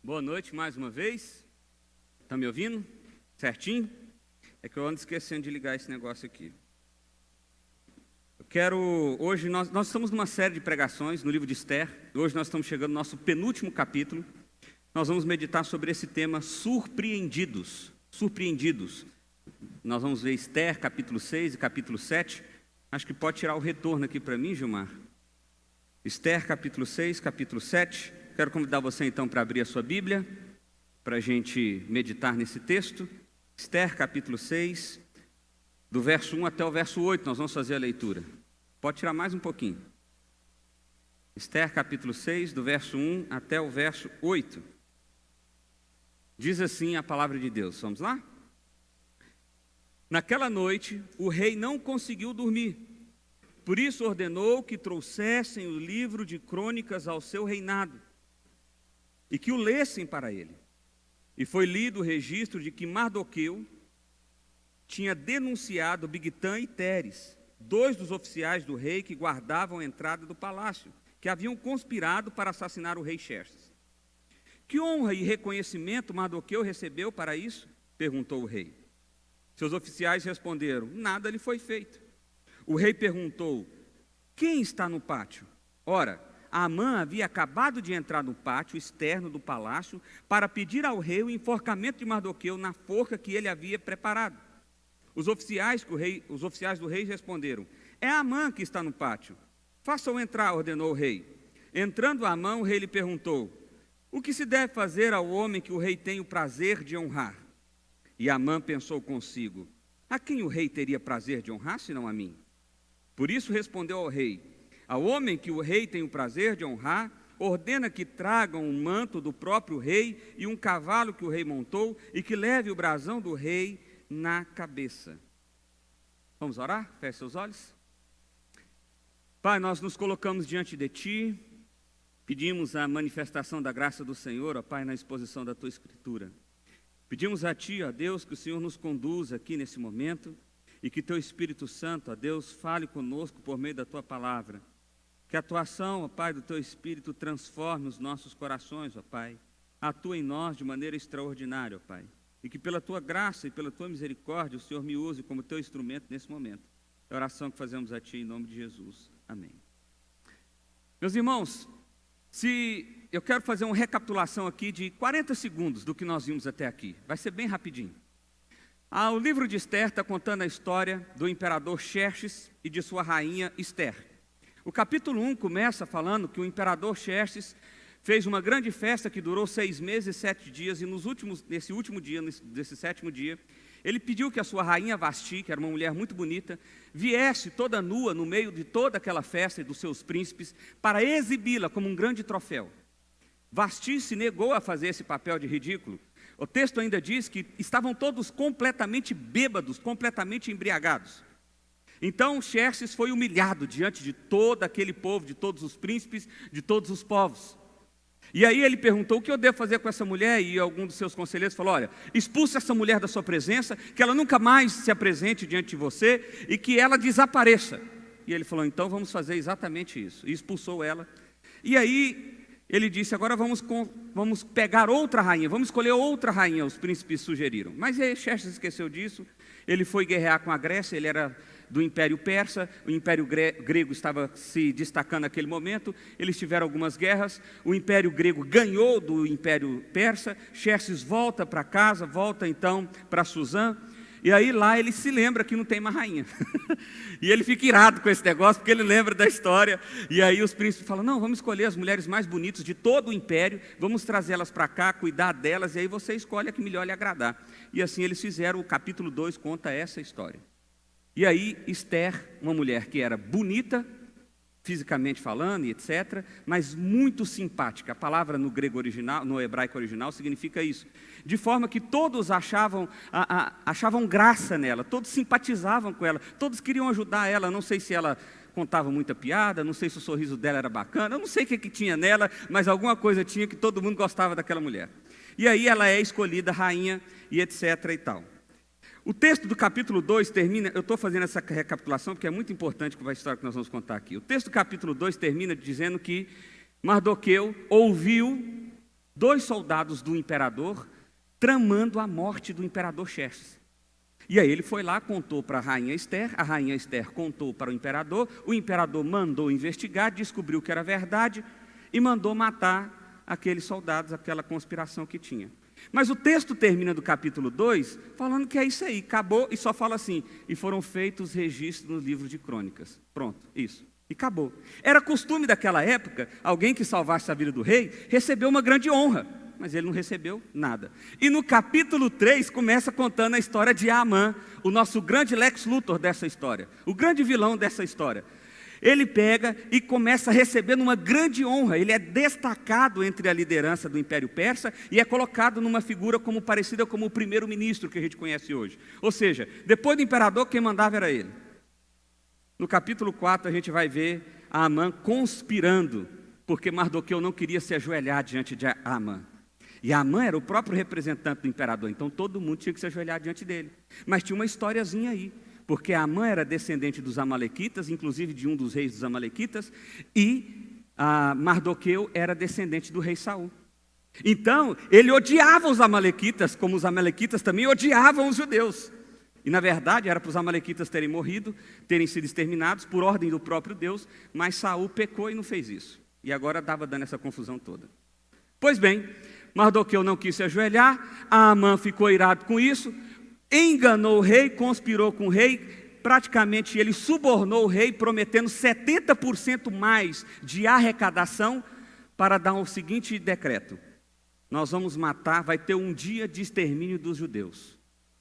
Boa noite mais uma vez. Está me ouvindo? Certinho? É que eu ando esquecendo de ligar esse negócio aqui. Hoje nós estamos numa série de pregações no livro de Esther. Hoje nós estamos chegando no nosso penúltimo capítulo. Nós vamos meditar sobre esse tema, surpreendidos. Surpreendidos. Nós vamos ver Esther, capítulo 6 e capítulo 7. Acho que pode tirar o retorno aqui para mim, Gilmar. Esther, capítulo 6, capítulo 7. Quero convidar você então para abrir a sua Bíblia, para a gente meditar nesse texto. Esther, capítulo 6, do verso 1 até o verso 8, nós vamos fazer a leitura. Pode tirar mais um pouquinho. Esther, capítulo 6, do verso 1 até o verso 8. Diz assim a palavra de Deus. Vamos lá? Naquela noite, o rei não conseguiu dormir. Por isso ordenou que trouxessem o livro de crônicas ao seu reinado e que o lessem para ele. E foi lido o registro de que Mardoqueu tinha denunciado Bigtã e Teres, dois dos oficiais do rei que guardavam a entrada do palácio, que haviam conspirado para assassinar o rei Xerxes. Que honra e reconhecimento Mardoqueu recebeu para isso? Perguntou o rei. Seus oficiais responderam: nada lhe foi feito. O rei perguntou: quem está no pátio? Ora, Amã havia acabado de entrar no pátio externo do palácio para pedir ao rei o enforcamento de Mardoqueu na forca que ele havia preparado. Os oficiais do rei responderam: é Amã que está no pátio. Faça-o entrar, ordenou o rei. Entrando Amã, o rei lhe perguntou: o que se deve fazer ao homem que o rei tem o prazer de honrar? E Amã pensou consigo: a quem o rei teria prazer de honrar, senão a mim? Por isso respondeu ao rei: ao homem que o rei tem o prazer de honrar, ordena que tragam um manto do próprio rei e um cavalo que o rei montou e que leve o brasão do rei na cabeça. Vamos orar? Feche seus olhos. Pai, nós nos colocamos diante de Ti, pedimos a manifestação da graça do Senhor, ó Pai, na exposição da Tua Escritura. Pedimos a Ti, ó Deus, que o Senhor nos conduza aqui nesse momento e que Teu Espírito Santo, ó Deus, fale conosco por meio da Tua palavra. Que a atuação, ó Pai, do Teu Espírito transforme os nossos corações, ó Pai. Atua em nós de maneira extraordinária, ó Pai. E que pela Tua graça e pela Tua misericórdia o Senhor me use como Teu instrumento nesse momento. É a oração que fazemos a Ti em nome de Jesus. Amém. Meus irmãos, eu quero fazer uma recapitulação aqui de 40 segundos do que nós vimos até aqui. Vai ser bem rapidinho. O livro de Esther está contando a história do imperador Xerxes e de sua rainha Esther. O capítulo 1 começa falando que o imperador Xerxes fez uma grande festa que durou 6 meses e 7 dias, e nesse sétimo dia, ele pediu que a sua rainha Vasti, que era uma mulher muito bonita, viesse toda nua no meio de toda aquela festa e dos seus príncipes, para exibi-la como um grande troféu. Vasti se negou a fazer esse papel de ridículo. O texto ainda diz que estavam todos completamente bêbados, completamente embriagados. Então Xerxes foi humilhado diante de todo aquele povo, de todos os príncipes, de todos os povos. E aí ele perguntou: o que eu devo fazer com essa mulher? E algum dos seus conselheiros falou: olha, expulse essa mulher da sua presença, que ela nunca mais se apresente diante de você e que ela desapareça. E ele falou: então vamos fazer exatamente isso. E expulsou ela. E aí ele disse: agora vamos pegar outra rainha, vamos escolher outra rainha, os príncipes sugeriram. Mas aí Xerxes esqueceu disso, ele foi guerrear com a Grécia, ele era do Império Persa, o Império Grego estava se destacando naquele momento, eles tiveram algumas guerras, o Império Grego ganhou do Império Persa, Xerxes volta para casa, volta então para Suzã, e aí lá ele se lembra que não tem uma rainha, e ele fica irado com esse negócio, porque ele lembra da história, e aí os príncipes falam: não, vamos escolher as mulheres mais bonitas de todo o Império, vamos trazê-las para cá, cuidar delas, e aí você escolhe a que melhor lhe agradar. E assim eles fizeram. O capítulo 2 conta essa história. E aí Esther, uma mulher que era bonita, fisicamente falando e etc., mas muito simpática. A palavra no grego original, no hebraico original, significa isso. De forma que todos achavam graça nela, todos simpatizavam com ela, todos queriam ajudar ela. Não sei se ela contava muita piada, não sei se o sorriso dela era bacana, eu não sei o que tinha nela, mas alguma coisa tinha que todo mundo gostava daquela mulher. E aí ela é escolhida rainha e etc. e tal. O texto do capítulo 2 termina, eu estou fazendo essa recapitulação porque é muito importante com a história que nós vamos contar aqui. O texto do capítulo 2 termina dizendo que Mardoqueu ouviu 2 soldados do imperador tramando a morte do imperador Xerxes. E aí ele foi lá, contou para a rainha Ester contou para o imperador mandou investigar, descobriu que era verdade e mandou matar aqueles soldados, aquela conspiração que tinha. Mas o texto termina do capítulo 2 falando que é isso aí, acabou, e só fala assim, e foram feitos registros no livro de crônicas. Pronto, isso. E acabou. Era costume daquela época, alguém que salvasse a vida do rei, recebeu uma grande honra, mas ele não recebeu nada. E no capítulo 3 começa contando a história de Amã, o nosso grande Lex Luthor dessa história, o grande vilão dessa história. Ele pega e começa recebendo uma grande honra, ele é destacado entre a liderança do Império Persa e é colocado numa figura parecida como o primeiro-ministro que a gente conhece hoje. Ou seja, depois do imperador, quem mandava era ele. No capítulo 4 a gente vai ver Amã conspirando, porque Mardoqueu não queria se ajoelhar diante de Amã. E Amã era o próprio representante do imperador, então todo mundo tinha que se ajoelhar diante dele. Mas tinha uma historiazinha aí, porque Amã era descendente dos amalequitas, inclusive de um dos reis dos amalequitas, e Mardoqueu era descendente do rei Saul. Então, ele odiava os amalequitas, como os amalequitas também odiavam os judeus. E na verdade era para os amalequitas terem morrido, terem sido exterminados por ordem do próprio Deus, mas Saul pecou e não fez isso. E agora estava dando essa confusão toda. Pois bem, Mardoqueu não quis se ajoelhar, Amã ficou irado com isso, enganou o rei, conspirou com o rei, praticamente ele subornou o rei, prometendo 70% mais de arrecadação para dar o seguinte decreto: nós vamos matar, vai ter um dia de extermínio dos judeus.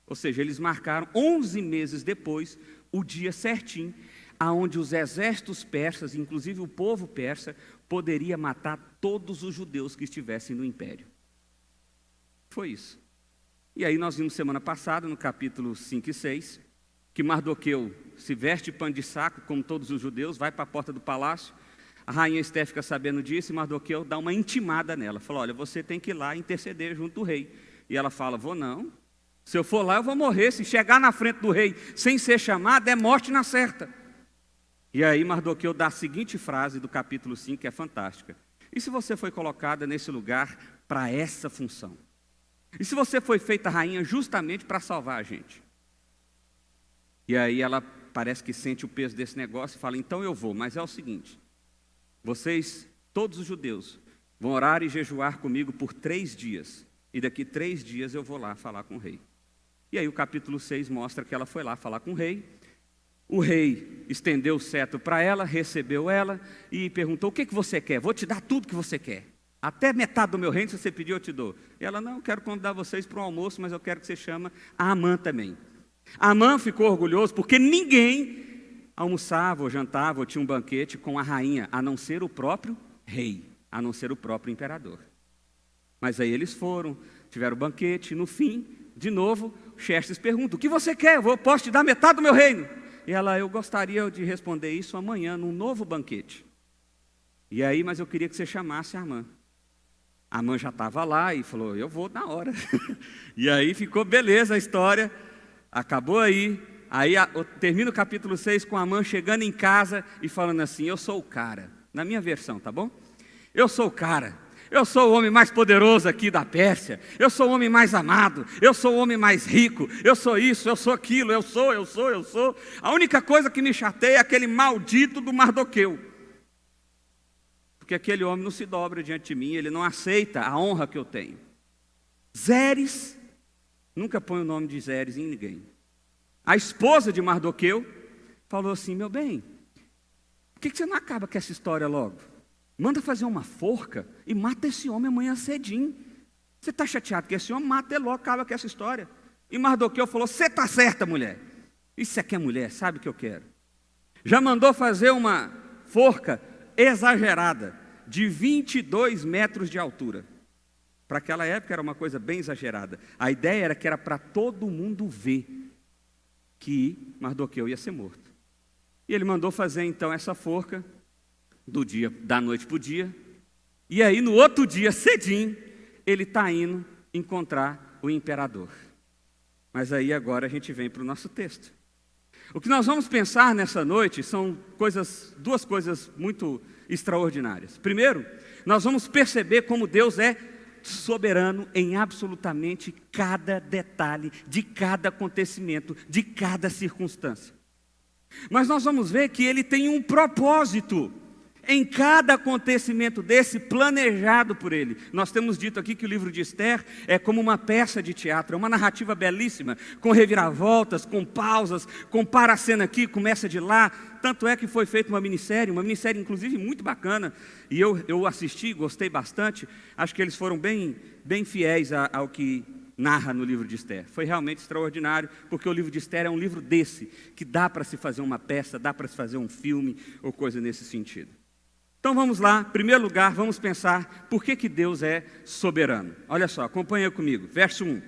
Ou seja, eles marcaram 11 meses depois, o dia certinho, aonde os exércitos persas, inclusive o povo persa, poderia matar todos os judeus que estivessem no império. Foi isso. E aí nós vimos semana passada, no capítulo 5 e 6, que Mardoqueu se veste pano de saco, como todos os judeus, vai para a porta do palácio, a rainha Ester fica sabendo disso, e Mardoqueu dá uma intimada nela, fala, olha, você tem que ir lá interceder junto do rei. E ela fala, vou não, se eu for lá eu vou morrer, se chegar na frente do rei sem ser chamado, é morte na certa. E aí Mardoqueu dá a seguinte frase do capítulo 5, que é fantástica: e se você foi colocada nesse lugar para essa função? E se você foi feita rainha justamente para salvar a gente? E aí ela parece que sente o peso desse negócio e fala, então eu vou, mas é o seguinte, vocês, todos os judeus, vão orar e jejuar comigo por 3 dias, e daqui 3 dias eu vou lá falar com o rei. E aí o capítulo 6 mostra que ela foi lá falar com o rei estendeu o cetro para ela, recebeu ela e perguntou, o que você quer? Vou te dar tudo que você quer. Até metade do meu reino, se você pedir, eu te dou. E ela, não, eu quero convidar vocês para um almoço, mas eu quero que você chame Amã também. Amã ficou orgulhoso, porque ninguém almoçava ou jantava ou tinha um banquete com a rainha, a não ser o próprio rei, a não ser o próprio imperador. Mas aí eles foram, tiveram o banquete, e no fim, de novo, Xerxes pergunta, o que você quer? Eu posso te dar metade do meu reino? E ela, eu gostaria de responder isso amanhã, num novo banquete. E aí, mas eu queria que você chamasse a Amã. Amã já estava lá e falou, eu vou na hora. E aí ficou beleza a história, acabou aí. Aí termina o capítulo 6 com Amã chegando em casa e falando assim, eu sou o cara. Na minha versão, tá bom? Eu sou o cara. Eu sou o homem mais poderoso aqui da Pérsia. Eu sou o homem mais amado. Eu sou o homem mais rico. Eu sou isso, eu sou aquilo. Eu sou. A única coisa que me chateia é aquele maldito do Mardoqueu. Porque aquele homem não se dobra diante de mim. Ele não aceita a honra que eu tenho. Zeres, nunca põe o nome de Zeres em ninguém. A esposa de Mardoqueu falou assim, meu bem, por que você não acaba com essa história logo? Manda fazer uma forca e mata esse homem amanhã cedinho. Você está chateado que esse homem mata ele logo, acaba com essa história. E Mardoqueu falou, você está certa, mulher. Isso aqui é mulher, sabe o que eu quero. Já mandou fazer uma forca exagerada, de 22 metros de altura. Para aquela época era uma coisa bem exagerada. A ideia era que era para todo mundo ver que Mardoqueu ia ser morto. E ele mandou fazer então essa forca, da noite para o dia, e aí no outro dia, cedinho, ele está indo encontrar o imperador. Mas aí agora a gente vem para o nosso texto. O que nós vamos pensar nessa noite são duas coisas muito extraordinárias. Primeiro, nós vamos perceber como Deus é soberano em absolutamente cada detalhe, de cada acontecimento, de cada circunstância. Mas nós vamos ver que ele tem um propósito em cada acontecimento desse planejado por ele. Nós temos dito aqui que o livro de Esther é como uma peça de teatro, é uma narrativa belíssima, com reviravoltas, com pausas, compara a cena aqui, começa de lá. Tanto é que foi feita uma minissérie inclusive muito bacana, e eu assisti, gostei bastante. Acho que eles foram bem fiéis ao que narra no livro de Esther. Foi realmente extraordinário, porque o livro de Esther é um livro desse, que dá para se fazer uma peça, dá para se fazer um filme, ou coisa nesse sentido. Então vamos lá, em primeiro lugar, vamos pensar por que Deus é soberano. Olha só, acompanha comigo, verso 1.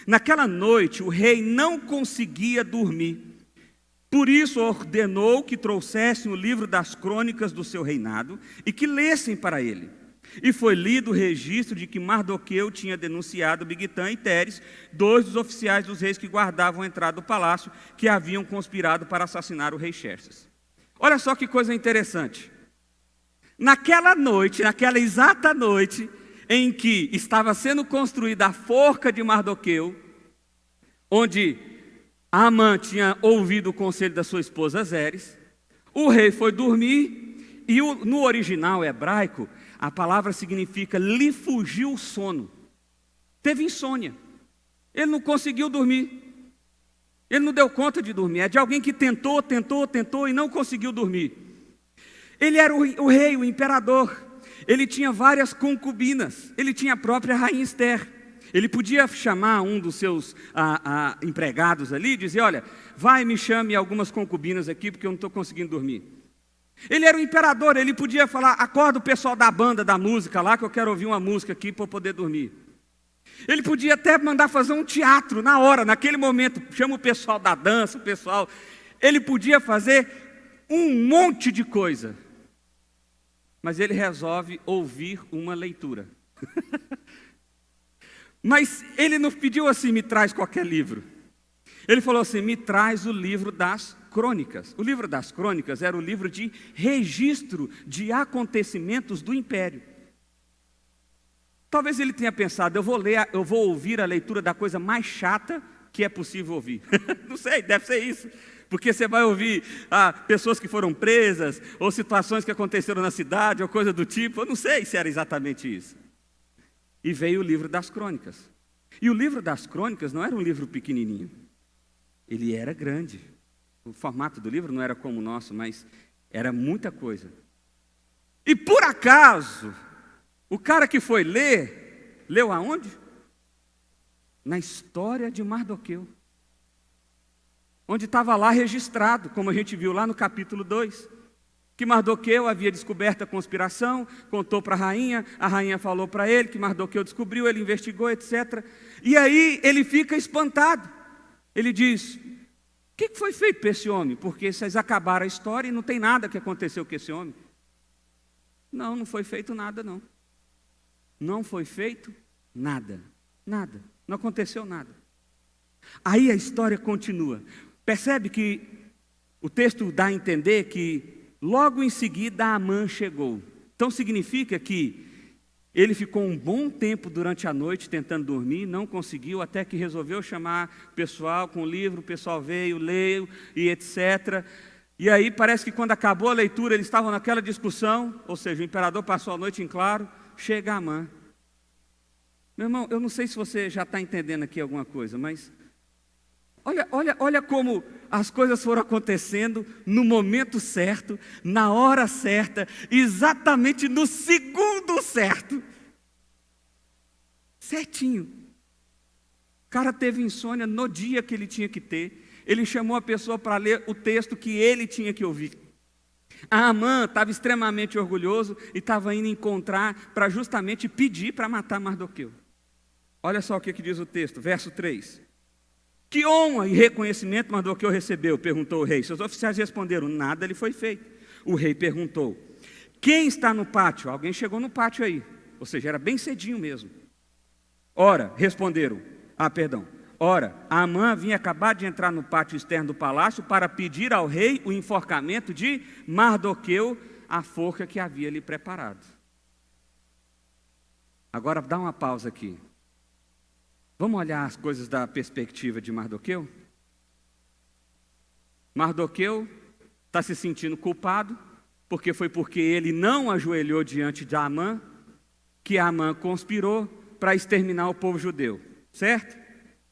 Naquela noite o rei não conseguia dormir, por isso ordenou que trouxessem o livro das crônicas do seu reinado e que lessem para ele. E foi lido o registro de que Mardoqueu tinha denunciado Bigtã e Teres, 2 dos oficiais dos reis que guardavam a entrada do palácio, que haviam conspirado para assassinar o rei Xerxes. Olha só que coisa interessante. Naquela noite, naquela exata noite em que estava sendo construída a forca de Mardoqueu, onde Amã tinha ouvido o conselho da sua esposa Zeres, o rei foi dormir e no original hebraico a palavra significa lhe fugiu o sono. Teve insônia. Ele não conseguiu dormir. Ele não deu conta de dormir. É de alguém que tentou e não conseguiu dormir. Ele era o rei, o imperador. Ele tinha várias concubinas. Ele tinha a própria rainha Esther. Ele podia chamar um dos seus empregados ali e dizer: olha, vai e me chame algumas concubinas aqui, porque eu não estou conseguindo dormir. Ele era o imperador, ele podia falar: acorda o pessoal da banda, da música lá, que eu quero ouvir uma música aqui para eu poder dormir. Ele podia até mandar fazer um teatro na hora, naquele momento, chama o pessoal da dança, o pessoal. Ele podia fazer um monte de coisa. Mas ele resolve ouvir uma leitura. Mas ele não pediu assim: me traz qualquer livro. Ele falou assim: me traz o livro das crônicas. O livro das crônicas era o livro de registro de acontecimentos do império. Talvez ele tenha pensado: eu vou ouvir a leitura da coisa mais chata que é possível ouvir. Não sei, deve ser isso. Porque você vai ouvir pessoas que foram presas, ou situações que aconteceram na cidade, ou coisa do tipo. Eu não sei se era exatamente isso. E veio o livro das crônicas. E o livro das crônicas não era um livro pequenininho. Ele era grande. O formato do livro não era como o nosso, mas era muita coisa. E por acaso, o cara que foi ler, leu aonde? Na história de Mardoqueu. Onde estava lá registrado, como a gente viu lá no capítulo 2, que Mardoqueu havia descoberto a conspiração, contou para a rainha falou para ele que Mardoqueu descobriu, ele investigou, etc. E aí ele fica espantado. Ele diz: o que foi feito para esse homem? Porque vocês acabaram a história e não tem nada que aconteceu com esse homem. Não foi feito nada, não. Não foi feito nada. Nada. Não aconteceu nada. Aí a história continua. Percebe que o texto dá a entender que logo em seguida Amã chegou. Então significa que ele ficou um bom tempo durante a noite tentando dormir, não conseguiu, até que resolveu chamar o pessoal com o livro, o pessoal veio, leu e etc. E aí parece que quando acabou a leitura, eles estavam naquela discussão, ou seja, o imperador passou a noite em claro, chega Amã. Meu irmão, eu não sei se você já está entendendo aqui alguma coisa, mas olha como as coisas foram acontecendo no momento certo, na hora certa, exatamente no segundo certo. Certinho. O cara teve insônia no dia que ele tinha que ter. Ele chamou a pessoa para ler o texto que ele tinha que ouvir. Amã estava extremamente orgulhoso e estava indo encontrar para justamente pedir para matar Mardoqueu. Olha só o que diz o texto, verso 3. Que honra e reconhecimento Mardoqueu recebeu? Perguntou o rei. Seus oficiais responderam: nada lhe foi feito. O rei perguntou: quem está no pátio? Alguém chegou no pátio aí. Ou seja, era bem cedinho mesmo. Ora, responderam. Ora, Amã vinha acabar de entrar no pátio externo do palácio para pedir ao rei o enforcamento de Mardoqueu, a forca que havia lhe preparado. Agora dá uma pausa aqui. Vamos olhar as coisas da perspectiva de Mardoqueu? Mardoqueu está se sentindo culpado, porque ele não ajoelhou diante de Amã, que Amã conspirou para exterminar o povo judeu, certo?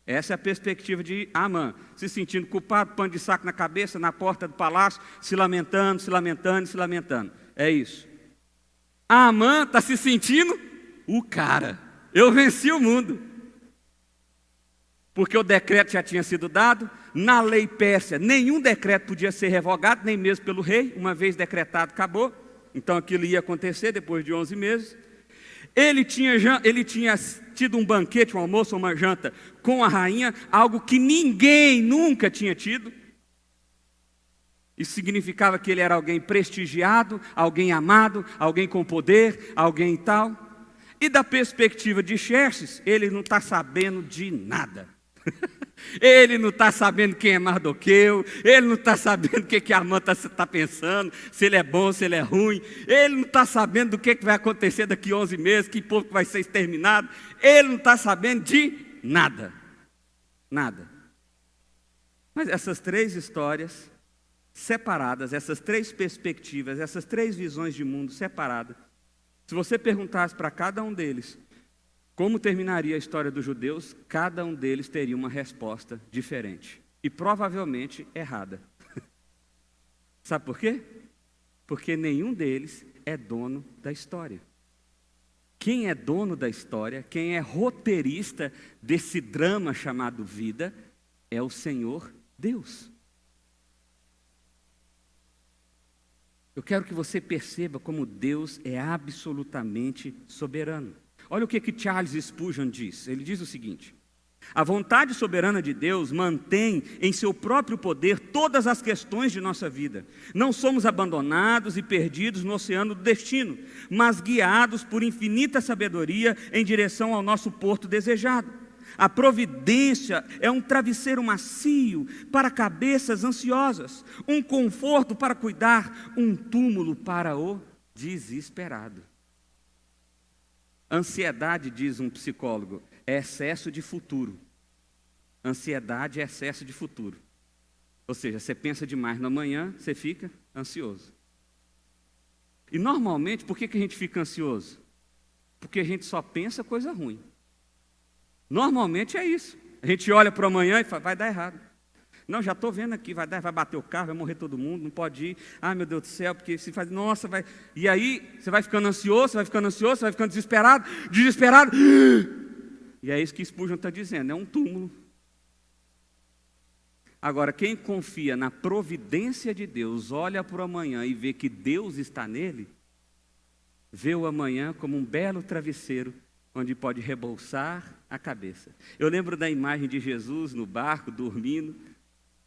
Essa é a perspectiva de Amã, se sentindo culpado, pano de saco na cabeça, na porta do palácio, se lamentando. É isso. Amã está se sentindo o cara. Eu venci o mundo. Porque o decreto já tinha sido dado, na lei pérsia, nenhum decreto podia ser revogado, nem mesmo pelo rei, uma vez decretado, acabou. Então aquilo ia acontecer depois de 11 meses. Ele tinha tido um banquete, um almoço, uma janta com a rainha, algo que ninguém nunca tinha tido. Isso significava que ele era alguém prestigiado, alguém amado, alguém com poder, alguém e tal. E da perspectiva de Xerxes, ele não está sabendo de nada. Ele não está sabendo quem é Mardoqueu, ele não está sabendo o que a Amã está pensando, se ele é bom, se ele é ruim, ele não está sabendo do que vai acontecer daqui 11 meses, que povo vai ser exterminado, ele não está sabendo de nada, nada. Mas essas três histórias separadas, essas três perspectivas, essas três visões de mundo separadas, se você perguntasse para cada um deles, como terminaria a história dos judeus, cada um deles teria uma resposta diferente. E provavelmente errada. Sabe por quê? Porque nenhum deles é dono da história. Quem é dono da história, quem é roteirista desse drama chamado vida, é o Senhor Deus. Eu quero que você perceba como Deus é absolutamente soberano. Olha o que Charles Spurgeon diz. Ele diz o seguinte: a vontade soberana de Deus mantém em seu próprio poder todas as questões de nossa vida. Não somos abandonados e perdidos no oceano do destino, mas guiados por infinita sabedoria em direção ao nosso porto desejado. A providência é um travesseiro macio para cabeças ansiosas, um conforto para cuidar, um túmulo para o desesperado. Ansiedade, diz um psicólogo, é excesso de futuro. Ansiedade é excesso de futuro. Ou seja, você pensa demais no amanhã, você fica ansioso. E normalmente, por que a gente fica ansioso? Porque a gente só pensa coisa ruim. Normalmente é isso. A gente olha para o amanhã e fala, vai dar errado. Não, já estou vendo aqui, vai bater o carro, vai morrer todo mundo, não pode ir. Ai, meu Deus do céu, porque se faz, nossa, vai... E aí, você vai ficando ansioso, você vai ficando desesperado. E é isso que Spurgeon está dizendo, é um túmulo. Agora, quem confia na providência de Deus, olha para o amanhã e vê que Deus está nele, vê o amanhã como um belo travesseiro, onde pode rebolsar a cabeça. Eu lembro da imagem de Jesus no barco, dormindo,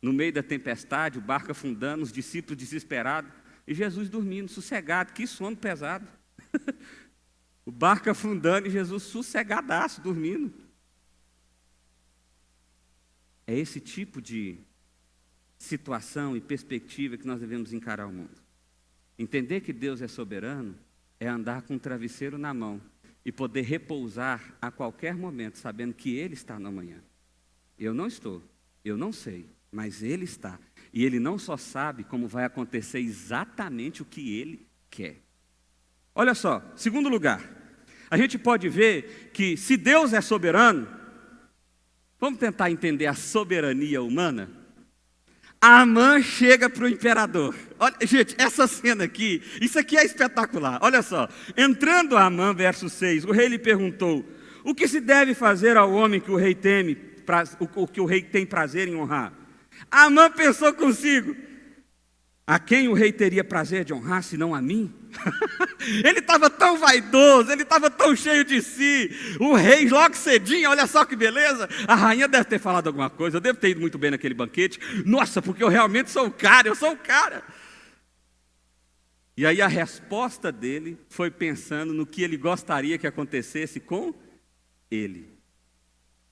no meio da tempestade, o barco afundando, os discípulos desesperados, e Jesus dormindo, sossegado, que sono pesado. O barco afundando e Jesus sossegadaço, dormindo. É esse tipo de situação e perspectiva que nós devemos encarar o mundo. Entender que Deus é soberano é andar com um travesseiro na mão e poder repousar a qualquer momento, sabendo que Ele está no amanhã. Eu não estou, eu não sei, mas Ele está. E Ele não só sabe como vai acontecer exatamente o que Ele quer. Olha só, segundo lugar, a gente pode ver que se Deus é soberano, vamos tentar entender a soberania humana? Amã chega para o imperador. Olha, gente, essa cena aqui, isso aqui é espetacular. Olha só, entrando Amã, verso 6, o rei lhe perguntou, o que se deve fazer ao homem que o rei teme, o que o rei tem prazer em honrar? Amã pensou consigo, a quem o rei teria prazer de honrar, senão a mim? Ele estava tão vaidoso, ele estava tão cheio de si. O rei logo cedinho, olha só que beleza. A rainha deve ter falado alguma coisa, eu devo ter ido muito bem naquele banquete. Nossa, porque eu realmente sou o cara, eu sou o cara. E aí a resposta dele foi pensando no que ele gostaria que acontecesse com ele.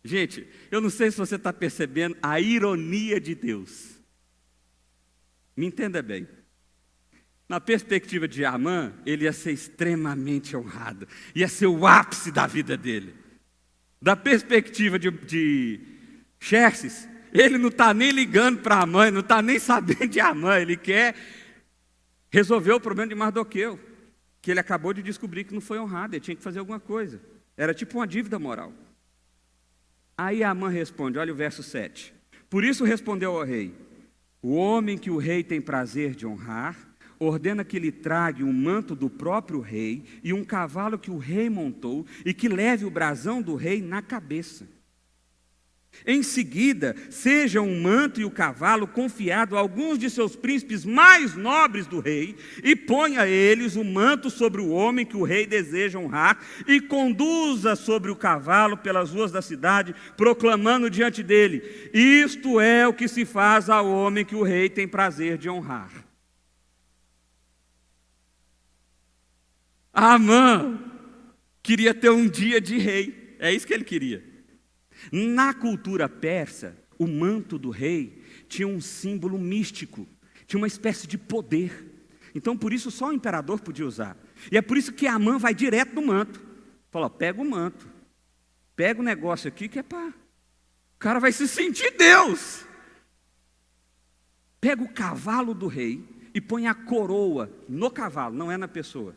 Gente, eu não sei se você está percebendo a ironia de Deus. Me entenda bem. Na perspectiva de Amã, ele ia ser extremamente honrado. Ia ser o ápice da vida dele. Da perspectiva de Xerxes, ele não está nem ligando para Amã, não está nem sabendo de Amã. Ele quer resolver o problema de Mardoqueu, que ele acabou de descobrir que não foi honrado, ele tinha que fazer alguma coisa. Era tipo uma dívida moral. Aí Amã responde, olha o verso 7. Por isso respondeu ao rei: o homem que o rei tem prazer de honrar, ordena que lhe trague um manto do próprio rei e um cavalo que o rei montou e que leve o brasão do rei na cabeça. Em seguida, seja um manto e o cavalo confiado a alguns de seus príncipes mais nobres do rei e ponha eles o manto sobre o homem que o rei deseja honrar e conduza sobre o cavalo pelas ruas da cidade, proclamando diante dele: isto é o que se faz ao homem que o rei tem prazer de honrar. Amã queria ter um dia de rei, é isso que ele queria. Na cultura persa, o manto do rei tinha um símbolo místico, tinha uma espécie de poder. Então, por isso, só o imperador podia usar. E é por isso que Amã vai direto no manto. Fala, pega o manto, pega o negócio aqui que é para... O cara vai se sentir Deus. Pega o cavalo do rei e põe a coroa no cavalo, não é na pessoa.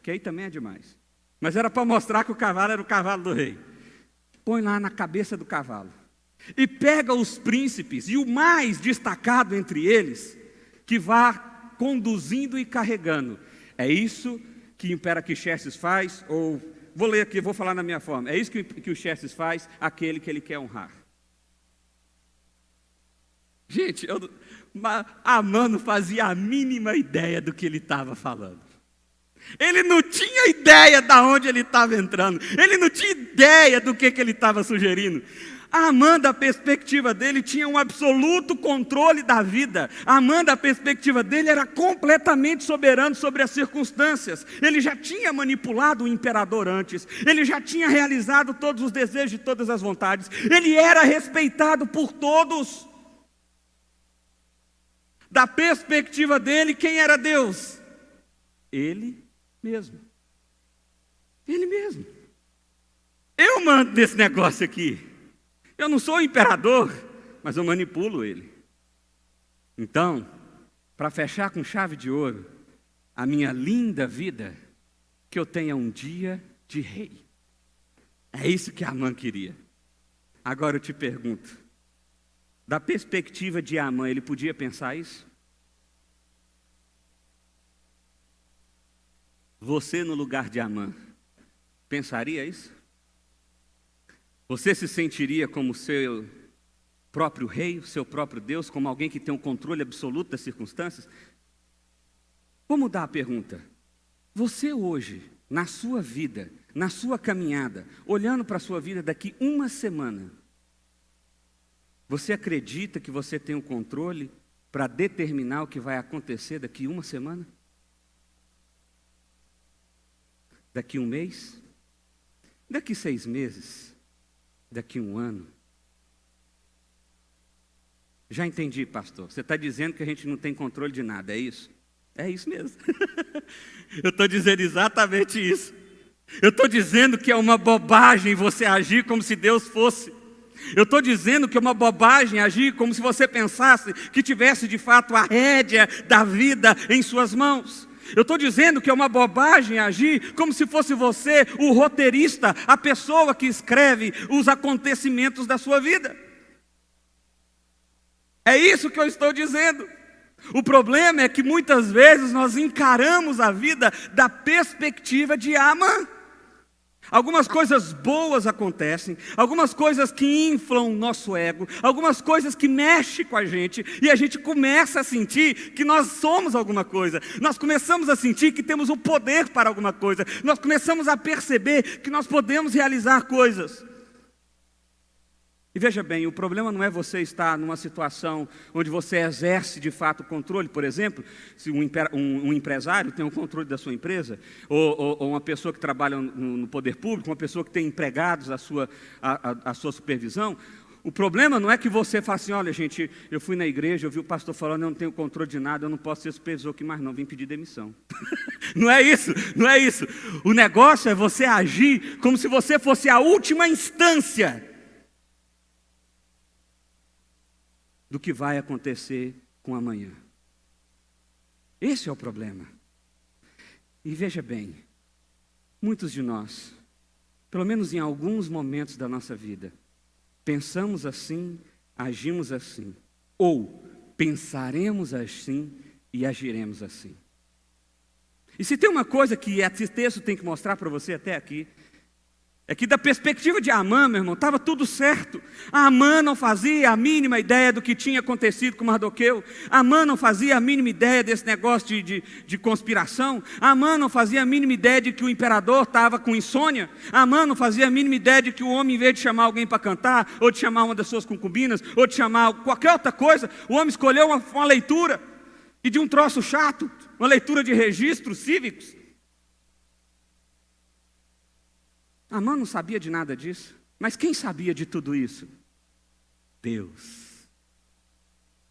Que aí também é demais. Mas era para mostrar que o cavalo era o cavalo do rei. Põe lá na cabeça do cavalo. E pega os príncipes, e o mais destacado entre eles, que vá conduzindo e carregando. É isso que o Xerxes faz, ou, vou ler aqui, vou falar na minha forma. É isso que o Xerxes faz, aquele que ele quer honrar. Gente, Amã não fazia a mínima ideia do que ele estava falando. Ele não tinha ideia de onde ele estava entrando. Ele não tinha ideia do que ele estava sugerindo. Amã, da perspectiva dele, tinha um absoluto controle da vida. Amã, da perspectiva dele, era completamente soberano sobre as circunstâncias. Ele já tinha manipulado o imperador antes. Ele já tinha realizado todos os desejos e todas as vontades. Ele era respeitado por todos. Da perspectiva dele, quem era Deus? Ele mesmo. Ele mesmo. Eu mando nesse negócio aqui. Eu não sou o imperador, mas eu manipulo ele. Então, para fechar com chave de ouro a minha linda vida, que eu tenha um dia de rei. É isso que Amã queria. Agora eu te pergunto, da perspectiva de Amã, ele podia pensar isso? Você no lugar de Amã, pensaria isso? Você se sentiria como seu próprio rei, seu próprio Deus, como alguém que tem um controle absoluto das circunstâncias? Vou mudar a pergunta. Você hoje, na sua vida, na sua caminhada, olhando para a sua vida daqui uma semana, você acredita que você tem o controle para determinar o que vai acontecer daqui uma semana? Daqui um mês? Daqui 6 meses? Daqui 1 ano? Já entendi, pastor. Você está dizendo que a gente não tem controle de nada, é isso? É isso mesmo. Eu estou dizendo exatamente isso. Eu estou dizendo que é uma bobagem você agir como se Deus fosse. Eu estou dizendo que é uma bobagem agir como se você pensasse que tivesse de fato a rédea da vida em suas mãos. Eu estou dizendo que é uma bobagem agir como se fosse você o roteirista, a pessoa que escreve os acontecimentos da sua vida. É isso que eu estou dizendo. O problema é que muitas vezes nós encaramos a vida da perspectiva de Amã. Algumas coisas boas acontecem, algumas coisas que inflam o nosso ego, algumas coisas que mexem com a gente, e a gente começa a sentir que nós somos alguma coisa, nós começamos a sentir que temos o poder para alguma coisa, nós começamos a perceber que nós podemos realizar coisas. E veja bem, o problema não é você estar numa situação onde você exerce de fato o controle. Por exemplo, se um empresário tem o controle da sua empresa, ou uma pessoa que trabalha no poder público, uma pessoa que tem empregados à sua supervisão. O problema não é que você fala assim, olha gente, eu fui na igreja, eu vi o pastor falando, eu não tenho controle de nada, eu não posso ser supervisor aqui mais não, vim pedir demissão. Não é isso, não é isso. O negócio é você agir como se você fosse a última instância do que vai acontecer com amanhã. Esse é o problema. E veja bem, muitos de nós, pelo menos em alguns momentos da nossa vida, pensamos assim, agimos assim, ou pensaremos assim e agiremos assim. E se tem uma coisa que esse texto tem que mostrar para você até aqui, é que da perspectiva de Amã, meu irmão, estava tudo certo. Amã não fazia a mínima ideia do que tinha acontecido com Mardoqueu. Amã não fazia a mínima ideia desse negócio de conspiração. Amã não fazia a mínima ideia de que o imperador estava com insônia. Amã não fazia a mínima ideia de que o homem, em vez de chamar alguém para cantar, ou de chamar uma das suas concubinas, ou de chamar qualquer outra coisa, o homem escolheu uma leitura, e de um troço chato, uma leitura de registros cívicos. Amã não sabia de nada disso. Mas quem sabia de tudo isso? Deus.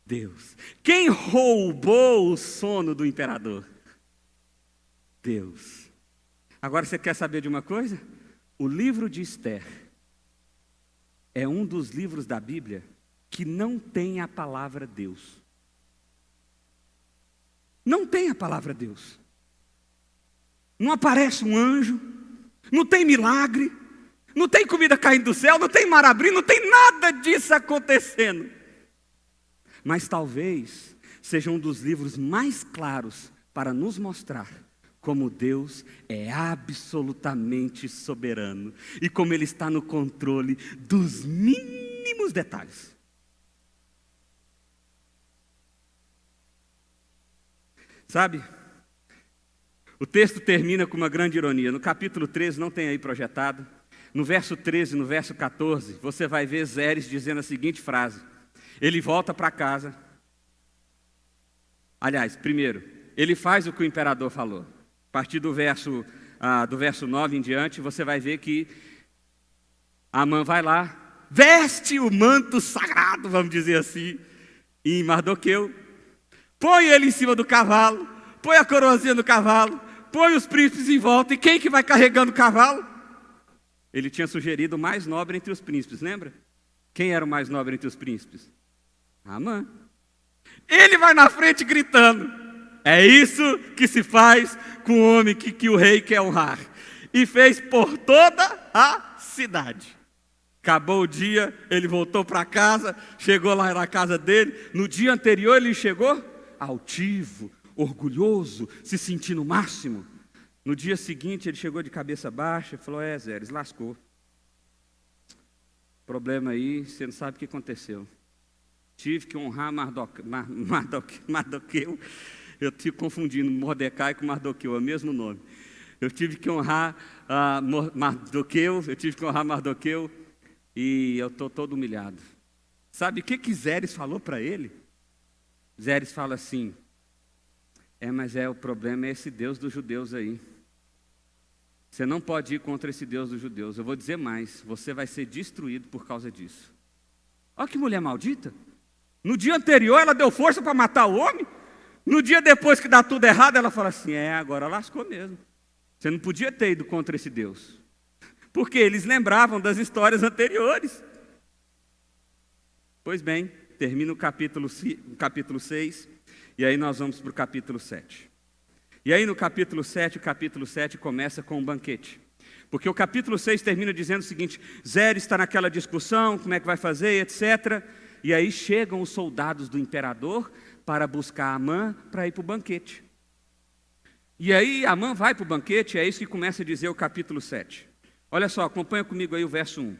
Deus. Quem roubou o sono do imperador? Deus. Agora você quer saber de uma coisa? O livro de Esther é um dos livros da Bíblia que não tem a palavra Deus. Não tem a palavra Deus. Não aparece um anjo. Não tem milagre, não tem comida caindo do céu, não tem mar abrindo, não tem nada disso acontecendo. Mas talvez seja um dos livros mais claros para nos mostrar como Deus é absolutamente soberano e como Ele está no controle dos mínimos detalhes. Sabe? O texto termina com uma grande ironia. No capítulo 13, não tem aí projetado. No verso 13, no verso 14, você vai ver Zeres dizendo a seguinte frase. Ele volta para casa. Aliás, primeiro, ele faz o que o imperador falou. A partir do verso 9 em diante, você vai ver que Amã vai lá, veste o manto sagrado, vamos dizer assim, em Mardoqueu, põe ele em cima do cavalo, põe a coroazinha no cavalo, põe os príncipes em volta, e quem que vai carregando o cavalo? Ele tinha sugerido o mais nobre entre os príncipes, lembra? Quem era o mais nobre entre os príncipes? Amã. Ele vai na frente gritando, é isso que se faz com o homem que o rei quer honrar. E fez por toda a cidade. Acabou o dia, ele voltou para casa, chegou lá na casa dele. No dia anterior ele chegou altivo, orgulhoso, se sentindo o máximo. No dia seguinte ele chegou de cabeça baixa e falou, Zeres, lascou. Problema aí, você não sabe o que aconteceu. Tive que honrar Mardoqueu. Eu estou confundindo Mordecai com Mardoqueu, é o mesmo nome. Eu tive que honrar Mardoqueu, e eu estou todo humilhado. Sabe o que Zeres falou para ele? Zeres fala assim, mas o problema é esse Deus dos judeus aí. Você não pode ir contra esse Deus dos judeus. Eu vou dizer mais, você vai ser destruído por causa disso. Olha que mulher maldita. No dia anterior ela deu força para matar o homem. No dia depois que dá tudo errado, ela fala assim, agora lascou mesmo. Você não podia ter ido contra esse Deus. Porque eles lembravam das histórias anteriores. Pois bem, termina o capítulo 6, e aí nós vamos para o capítulo 7. E aí no capítulo 7, o capítulo 7 começa com um banquete. Porque o capítulo 6 termina dizendo o seguinte, Zeres está naquela discussão, como é que vai fazer, etc. E aí chegam os soldados do imperador para buscar Amã para ir para o banquete. E aí Amã vai para o banquete, é isso que começa a dizer o capítulo 7. Olha só, acompanha comigo aí o verso 1.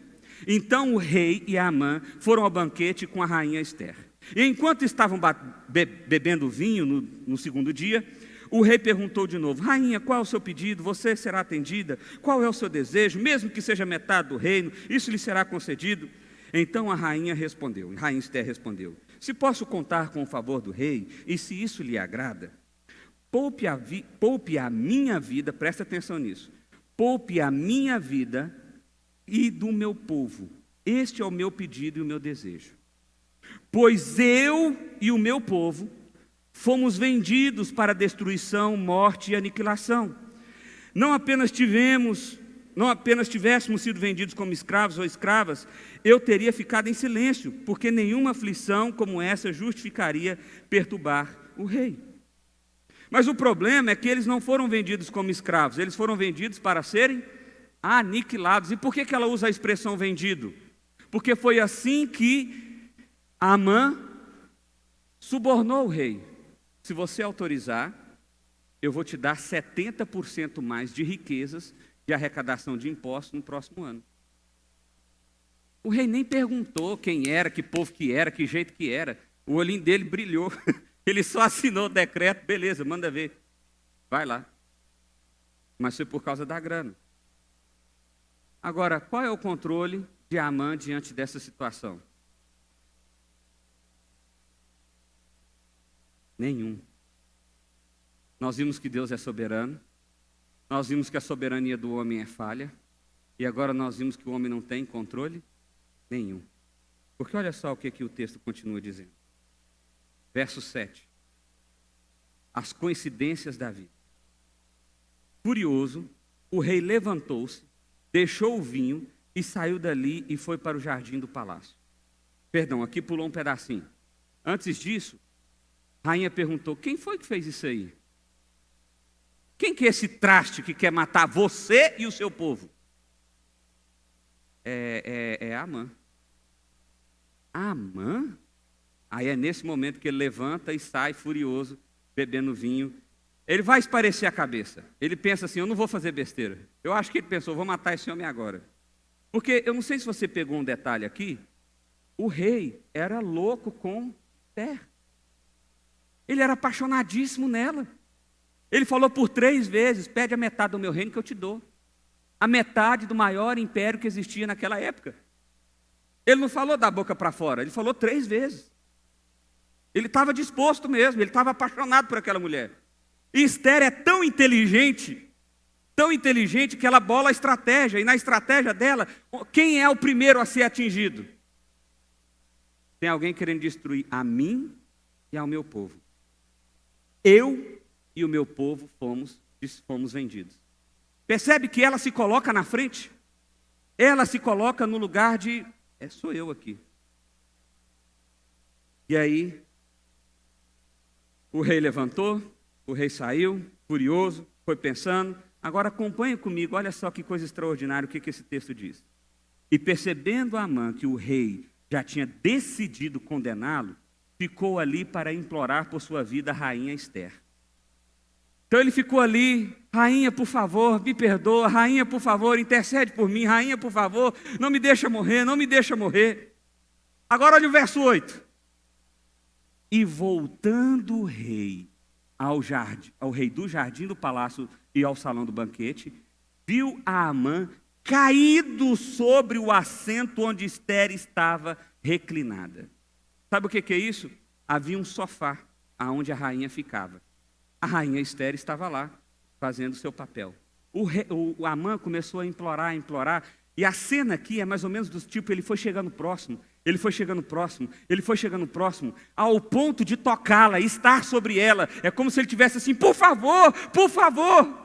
Então o rei e Amã foram ao banquete com a rainha Esther. E enquanto estavam bebendo vinho no segundo dia, o rei perguntou de novo, rainha, qual é o seu pedido? Você será atendida? Qual é o seu desejo? Mesmo que seja metade do reino, isso lhe será concedido? Então a rainha Esther respondeu, se posso contar com o favor do rei, e se isso lhe agrada, poupe a minha vida, presta atenção nisso, poupe a minha vida e do meu povo, Este é o meu pedido e o meu desejo. Pois eu e o meu povo fomos vendidos para destruição, morte e aniquilação. Não apenas tivéssemos sido vendidos como escravos ou escravas, eu teria ficado em silêncio, porque nenhuma aflição como essa justificaria perturbar o rei. Mas o problema é que eles não foram vendidos como escravos, eles foram vendidos para serem aniquilados. E por que ela usa a expressão vendido? Porque foi assim que Amã subornou o rei. Se você autorizar, eu vou te dar 70% mais de riquezas de arrecadação de impostos no próximo ano. O rei nem perguntou quem era, que povo que era, que jeito que era. O olhinho dele brilhou. Ele só assinou o decreto, beleza, manda ver. Vai lá. Mas foi por causa da grana. Agora, qual é o controle de Amã diante dessa situação? Nenhum. Nós vimos que Deus é soberano, nós vimos que a soberania do homem é falha, e agora nós vimos que o homem não tem controle nenhum. Porque olha só o que o texto continua dizendo. Verso 7. As coincidências da vida. Furioso, o rei levantou-se, deixou o vinho e saiu dali e foi para o jardim do palácio. Perdão, aqui pulou um pedacinho. Antes disso, a rainha perguntou: quem foi que fez isso aí? Quem que é esse traste que quer matar você e o seu povo? É Amã. Amã? Aí é nesse momento que ele levanta e sai furioso, bebendo vinho. Ele vai esparecer a cabeça. Ele pensa assim: eu não vou fazer besteira. Eu acho que ele pensou: vou matar esse homem agora. Porque eu não sei se você pegou um detalhe aqui. O rei era louco com Esther. Ele era apaixonadíssimo nela. Ele falou por 3 vezes: pede a metade do meu reino que eu te dou. A metade do maior império que existia naquela época. Ele não falou da boca para fora, ele falou 3 vezes. Ele estava disposto mesmo, ele estava apaixonado por aquela mulher. E Esther é tão inteligente que ela bola a estratégia. E na estratégia dela, quem é o primeiro a ser atingido? Tem alguém querendo destruir a mim e ao meu povo. Eu e o meu povo fomos vendidos. Percebe que ela se coloca na frente? Ela se coloca no lugar de: sou eu aqui. E aí, o rei levantou, o rei saiu, furioso, foi pensando. Agora acompanhe comigo, olha só que coisa extraordinária, o que esse texto diz. E percebendo Amã que o rei já tinha decidido condená-lo, ficou ali para implorar por sua vida a rainha Esther. Então ele ficou ali: rainha, por favor, me perdoa, rainha, por favor, intercede por mim, rainha, por favor, não me deixa morrer, não me deixa morrer. Agora olha o verso 8. E voltando o rei ao rei do jardim do palácio e ao salão do banquete, viu a Amã caído sobre o assento onde Esther estava reclinada. Sabe o que é isso? Havia um sofá aonde a rainha ficava. A rainha Esther estava lá, fazendo o seu papel. O Amã começou a implorar, e a cena aqui é mais ou menos do tipo: ele foi chegando próximo, ao ponto de tocá-la, estar sobre ela. É como se ele tivesse assim: por favor, por favor.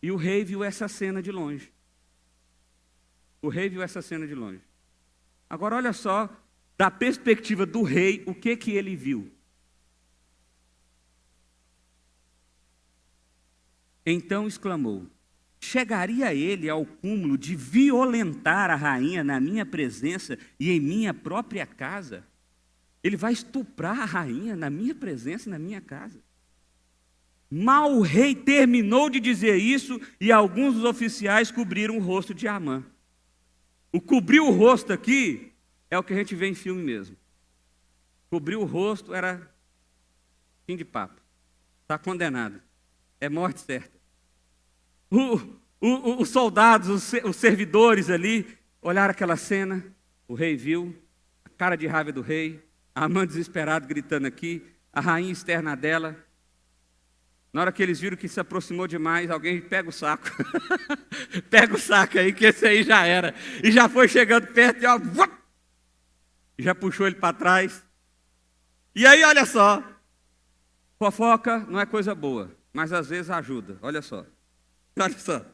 E o rei viu essa cena de longe. Agora olha só, da perspectiva do rei, o que ele viu? Então exclamou: chegaria ele ao cúmulo de violentar a rainha na minha presença e em minha própria casa? Ele vai estuprar a rainha na minha presença e na minha casa. Mal o rei terminou de dizer isso, e alguns dos oficiais cobriram o rosto de Amã. O cobrir o rosto aqui é o que a gente vê em filme mesmo. Cobrir o rosto era fim de papo. Está condenado. É morte certa. Os soldados, os servidores ali, olharam aquela cena. O rei viu, a cara de raiva do rei, Amã desesperado gritando aqui, a rainha externa dela. Na hora que eles viram que se aproximou demais, alguém pega o saco. Pega o saco aí, que esse aí já era. E já foi chegando perto e ó, já puxou ele para trás. E aí, olha só. Fofoca não é coisa boa, mas às vezes ajuda. Olha só. Olha só.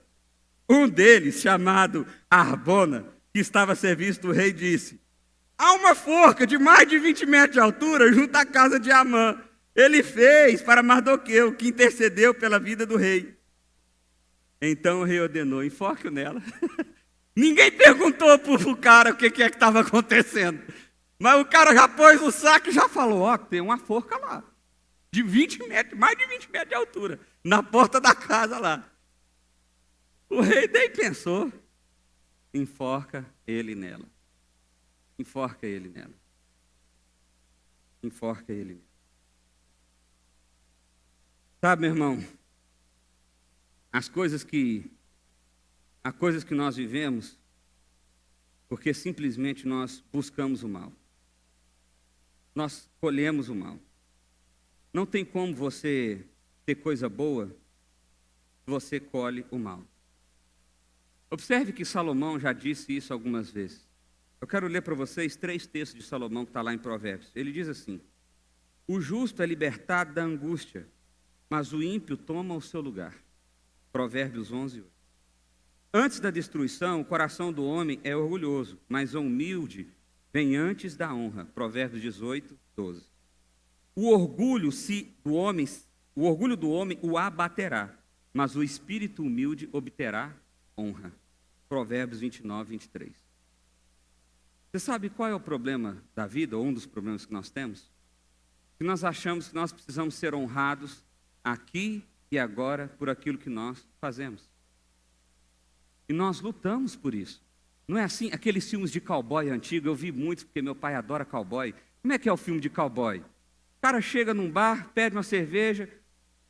Um deles, chamado Arbona, que estava a serviço do rei, disse: há uma forca de mais de 20 metros de altura junto à casa de Amã. Ele fez para Mardoqueu, que intercedeu pela vida do rei. Então o rei ordenou: enforque-o nela. Ninguém perguntou para o cara o que é que estava acontecendo. Mas o cara já pôs o saco e já falou: ó, tem uma forca lá. De 20 metros, mais de 20 metros de altura. Na porta da casa lá. O rei daí pensou: enforca ele nela. Enforca ele nela. Enforca ele nela. Sabe, meu irmão, há coisas que nós vivemos porque simplesmente nós buscamos o mal. Nós colhemos o mal. Não tem como você ter coisa boa se você colhe o mal. Observe que Salomão já disse isso algumas vezes. Eu quero ler para vocês 3 textos de Salomão que está lá em Provérbios. Ele diz assim: o justo é libertado da angústia, mas o ímpio toma o seu lugar. Provérbios 11:8. Antes da destruição, o coração do homem é orgulhoso, mas o humilde vem antes da honra. Provérbios 18:12. O orgulho do homem o abaterá, mas o espírito humilde obterá honra. Provérbios 29:23. Você sabe qual é o problema da vida, ou um dos problemas que nós temos? Que nós achamos que nós precisamos ser honrados aqui e agora por aquilo que nós fazemos. E nós lutamos por isso. Não é assim? Aqueles filmes de cowboy antigo, eu vi muitos porque meu pai adora cowboy. Como é que é o filme de cowboy? O cara chega num bar, pede uma cerveja,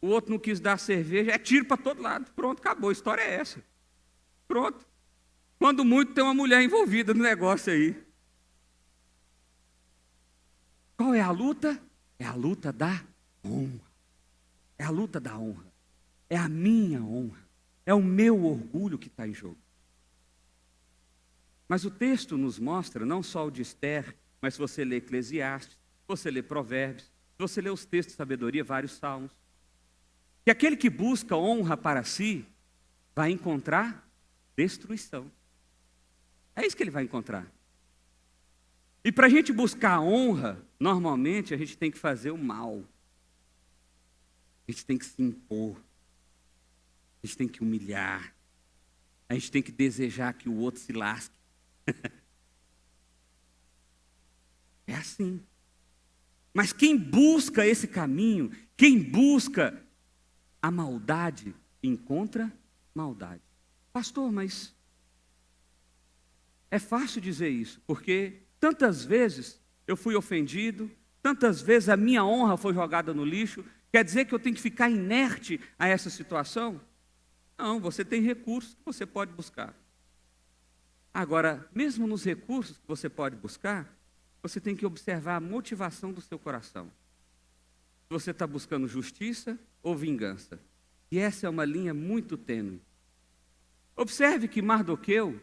o outro não quis dar cerveja, é tiro para todo lado. Pronto, acabou, a história é essa. Pronto. Quando muito tem uma mulher envolvida no negócio aí. Qual é a luta? É a luta da honra. É a luta da honra. É a minha honra. É o meu orgulho que está em jogo. Mas o texto nos mostra, não só o de Esther, mas se você lê Eclesiastes, se você lê Provérbios, se você lê os textos de sabedoria, vários salmos, que aquele que busca honra para si, vai encontrar destruição. É isso que ele vai encontrar. E para a gente buscar a honra, normalmente a gente tem que fazer o mal. A gente tem que se impor. A gente tem que humilhar. A gente tem que desejar que o outro se lasque. É assim. Mas quem busca esse caminho, quem busca a maldade, encontra maldade. Pastor, mas é fácil dizer isso, porque tantas vezes eu fui ofendido, tantas vezes a minha honra foi jogada no lixo. Quer dizer que eu tenho que ficar inerte a essa situação? Não, você tem recursos que você pode buscar. Agora, mesmo nos recursos que você pode buscar, você tem que observar a motivação do seu coração. Se você está buscando justiça ou vingança. E essa é uma linha muito tênue. Observe que Mardoqueu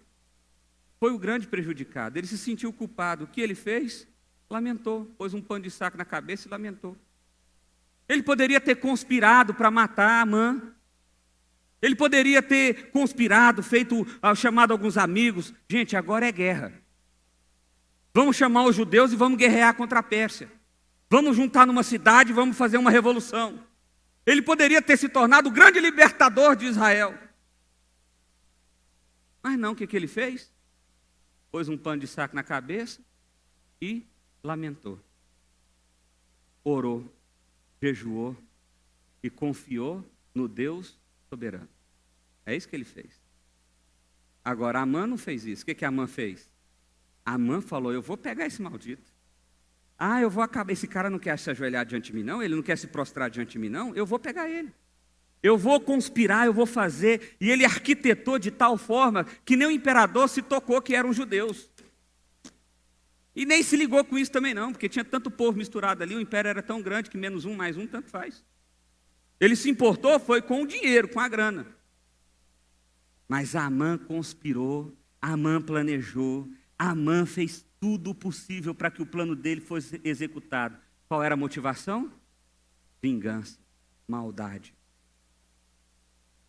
foi o grande prejudicado. Ele se sentiu culpado. O que ele fez? Lamentou. Pôs um pano de saco na cabeça e lamentou. Ele poderia ter conspirado para matar Amã. Ele poderia ter conspirado, chamado alguns amigos. Gente, agora é guerra. Vamos chamar os judeus e vamos guerrear contra a Pérsia. Vamos juntar numa cidade e vamos fazer uma revolução. Ele poderia ter se tornado o grande libertador de Israel. Mas não, o que ele fez? Pôs um pano de saco na cabeça e lamentou. Orou, jejuou e confiou no Deus soberano. É isso que ele fez. Agora, Amã não fez isso. O que Amã fez? Amã falou: eu vou pegar esse maldito. Eu vou acabar. Esse cara não quer se ajoelhar diante de mim, não? Ele não quer se prostrar diante de mim, não? Eu vou pegar ele. Eu vou conspirar, eu vou fazer. E ele arquitetou de tal forma que nem o imperador se tocou que eram judeus. E nem se ligou com isso também não, porque tinha tanto povo misturado ali, o império era tão grande que -1 mais 1 tanto faz. Ele se importou foi com o dinheiro, com a grana. Mas Amã conspirou, Amã planejou, Amã fez tudo o possível para que o plano dele fosse executado. Qual era a motivação? Vingança, maldade.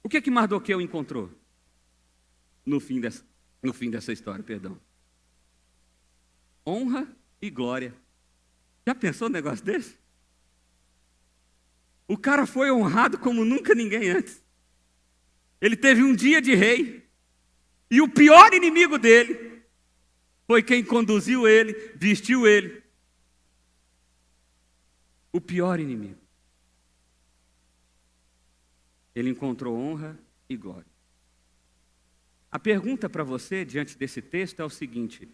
O que Mardoqueu encontrou no fim dessa história, perdão? Honra e glória. Já pensou num negócio desse? O cara foi honrado como nunca ninguém antes. Ele teve um dia de rei. E o pior inimigo dele foi quem conduziu ele, vestiu ele. O pior inimigo. Ele encontrou honra e glória. A pergunta para você, diante desse texto, é o seguinte: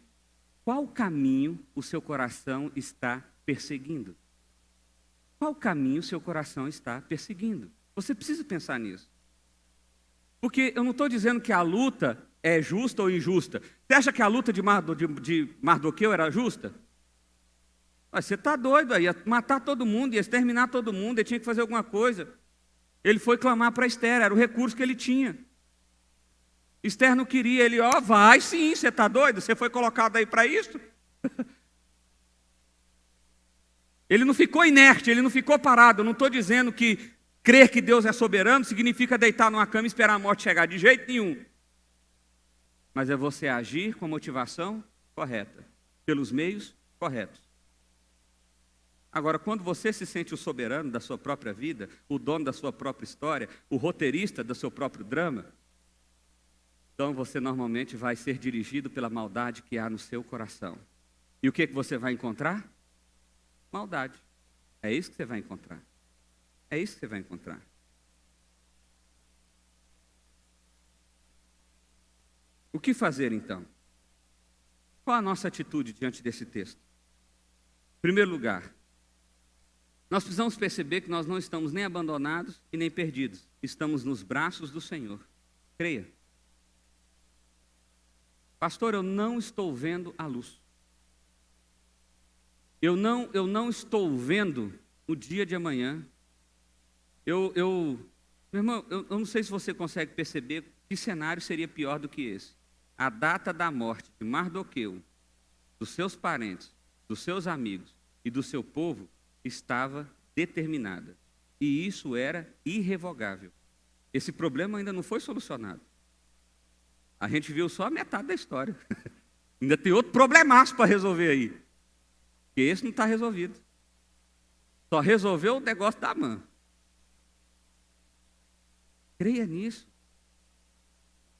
qual caminho o seu coração está perseguindo? Qual caminho o seu coração está perseguindo? Você precisa pensar nisso. Porque eu não estou dizendo que a luta é justa ou injusta. Você acha que a luta de Mardoqueu era justa? Você está doido, ia matar todo mundo, ia exterminar todo mundo, ele tinha que fazer alguma coisa. Ele foi clamar para Esther, era o recurso que ele tinha. Esther não queria, ele, vai sim, você está doido? Você foi colocado aí para isso? Ele não ficou inerte, ele não ficou parado. Eu não estou dizendo que crer que Deus é soberano significa deitar numa cama e esperar a morte chegar, de jeito nenhum. Mas é você agir com a motivação correta, pelos meios corretos. Agora, quando você se sente o soberano da sua própria vida, o dono da sua própria história, o roteirista do seu próprio drama, então você normalmente vai ser dirigido pela maldade que há no seu coração. E o que você vai encontrar? Maldade. É isso que você vai encontrar. É isso que você vai encontrar. O que fazer então? Qual a nossa atitude diante desse texto? Em primeiro lugar, nós precisamos perceber que nós não estamos nem abandonados e nem perdidos. Estamos nos braços do Senhor. Creia. Pastor, eu não estou vendo a luz. Eu não estou vendo o dia de amanhã. Meu irmão, eu não sei se você consegue perceber que cenário seria pior do que esse. A data da morte de Mardoqueu, dos seus parentes, dos seus amigos e do seu povo estava determinada. E isso era irrevogável. Esse problema ainda não foi solucionado. A gente viu só a metade da história. Ainda tem outro problemaço para resolver aí. Porque esse não está resolvido. Só resolveu o negócio da Amã. Creia nisso.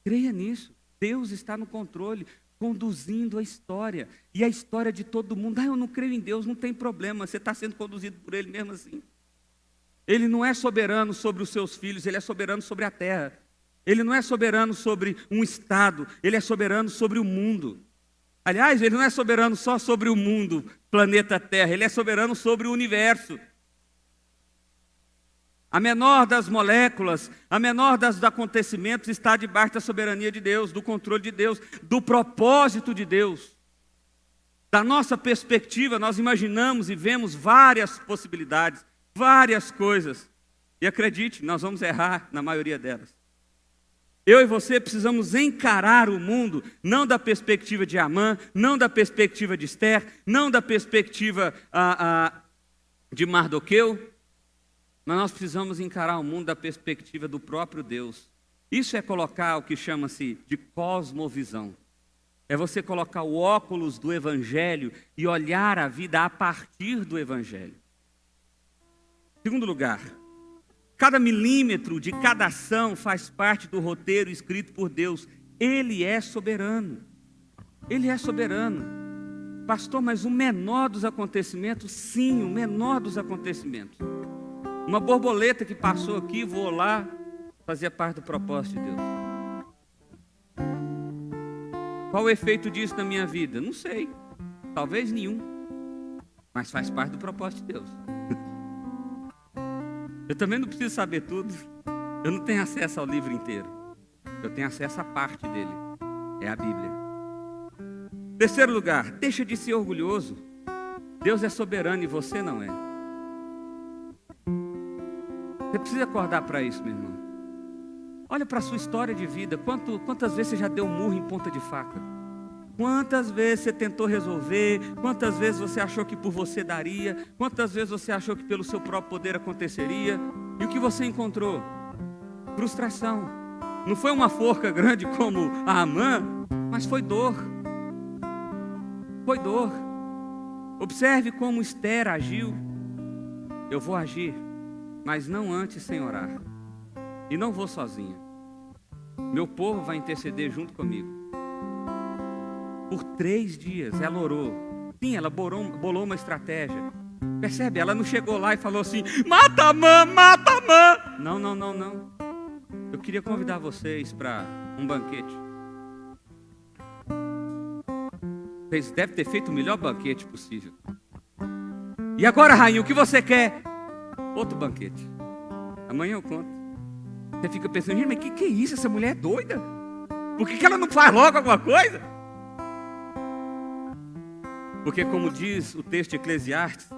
Creia nisso. Deus está no controle, conduzindo a história. E a história de todo mundo. Eu não creio em Deus, não tem problema. Você está sendo conduzido por Ele mesmo assim. Ele não é soberano sobre os seus filhos, Ele é soberano sobre a terra. Ele não é soberano sobre um estado, Ele é soberano sobre o mundo. Aliás, Ele não é soberano só sobre o mundo, planeta Terra, Ele é soberano sobre o universo. A menor das moléculas, a menor dos acontecimentos está debaixo da soberania de Deus, do controle de Deus, do propósito de Deus. Da nossa perspectiva, nós imaginamos e vemos várias possibilidades, várias coisas. E acredite, nós vamos errar na maioria delas. Eu e você precisamos encarar o mundo, não da perspectiva de Amã, não da perspectiva de Esther, não da perspectiva de Mardoqueu, mas nós precisamos encarar o mundo da perspectiva do próprio Deus. Isso é colocar o que chama-se de cosmovisão. É você colocar o óculos do Evangelho e olhar a vida a partir do Evangelho. Segundo lugar, cada milímetro de cada ação faz parte do roteiro escrito por Deus. Ele é soberano. Ele é soberano. Pastor, mas o menor dos acontecimentos? Sim, o menor dos acontecimentos. Uma borboleta que passou aqui, voou lá, fazia parte do propósito de Deus. Qual o efeito disso na minha vida? Não sei. Talvez nenhum. Mas faz parte do propósito de Deus. Eu também não preciso saber tudo. Eu não tenho acesso ao livro inteiro. Eu tenho acesso à parte dele. É a Bíblia. Terceiro lugar, deixa de ser orgulhoso. Deus é soberano e você não é. Você precisa acordar para isso, meu irmão. Olha para a sua história de vida. Quantas vezes você já deu murro em ponta de faca? Quantas vezes você tentou resolver? Quantas vezes você achou que por você daria? Quantas vezes você achou que pelo seu próprio poder aconteceria? E o que você encontrou? Frustração. Não foi uma forca grande como a Amã, mas foi dor. Foi dor. Observe como Esther agiu. Eu vou agir, mas não antes sem orar. E não vou sozinha. Meu povo vai interceder junto comigo. Por 3 dias ela orou. Sim, ela bolou uma estratégia. Percebe? Ela não chegou lá e falou assim: mata Amã, mata Amã. Não. Eu queria convidar vocês para um banquete. Vocês devem ter feito o melhor banquete possível. E agora, rainha, o que você quer? Outro banquete. Amanhã eu conto. Você fica pensando: gente, mas que é isso? Essa mulher é doida? Por que ela não faz logo alguma coisa? Porque, como diz o texto de Eclesiastes,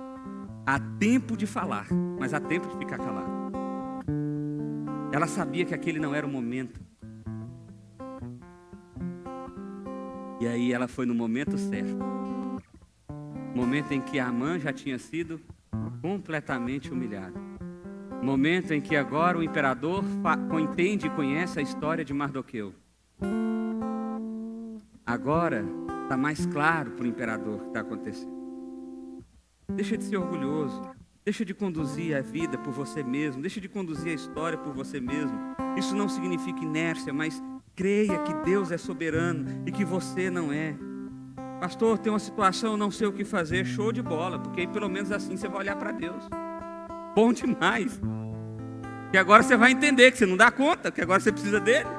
há tempo de falar, mas há tempo de ficar calado. Ela sabia que aquele não era o momento. E aí ela foi no momento certo. Momento em que Amã já tinha sido completamente humilhado. Momento em que agora o imperador entende e conhece a história de Mardoqueu. Agora está mais claro para o imperador o que está acontecendo. Deixa de ser orgulhoso. Deixa de conduzir a vida por você mesmo. Deixa de conduzir a história por você mesmo. Isso não significa inércia, mas creia que Deus é soberano e que você não é. Pastor, tem uma situação, não sei o que fazer. Show de bola, porque aí pelo menos assim você vai olhar para Deus. Bom demais. Que agora você vai entender que você não dá conta, que agora você precisa dele.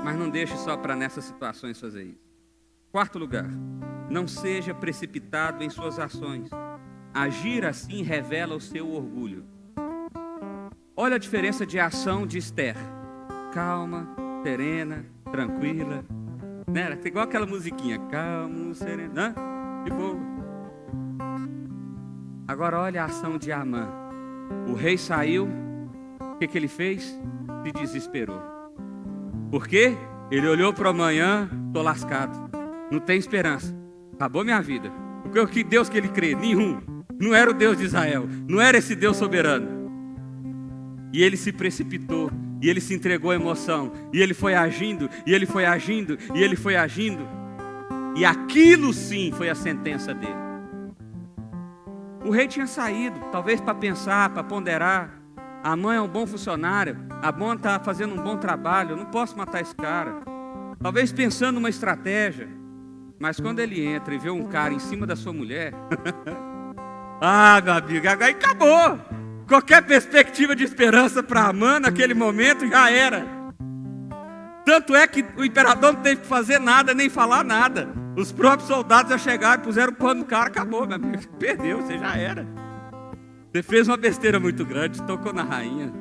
Mas não deixe só para nessas situações fazer isso. 4º lugar, não seja precipitado em suas ações. Agir assim revela o seu orgulho. Olha a diferença de ação de Esther. Calma, serena, tranquila. Né? Igual aquela musiquinha. Calma, serena. De boa. Agora olha a ação de Amã. O rei saiu. O que ele fez? Se desesperou. Por quê? Ele olhou para amanhã. Estou lascado. Não tem esperança. Acabou minha vida. Porque o que Deus que ele crê? Nenhum. Não era o Deus de Israel. Não era esse Deus soberano. E ele se precipitou. E ele se entregou à emoção. E ele foi agindo. E ele foi agindo. E ele foi agindo. E aquilo sim foi a sentença dele. O rei tinha saído. Talvez para pensar, para ponderar. Amã é um bom funcionário. Amã está fazendo um bom trabalho. Eu não posso matar esse cara. Talvez pensando numa estratégia. Mas quando ele entra e vê um cara em cima da sua mulher... ah, meu amigo, agora acabou. Qualquer perspectiva de esperança para Amã naquele momento já era. Tanto é que o imperador não teve que fazer nada, nem falar nada. Os próprios soldados já chegaram e puseram o pano no cara. Acabou, meu amigo. Perdeu, você já era. Você fez uma besteira muito grande, tocou na rainha.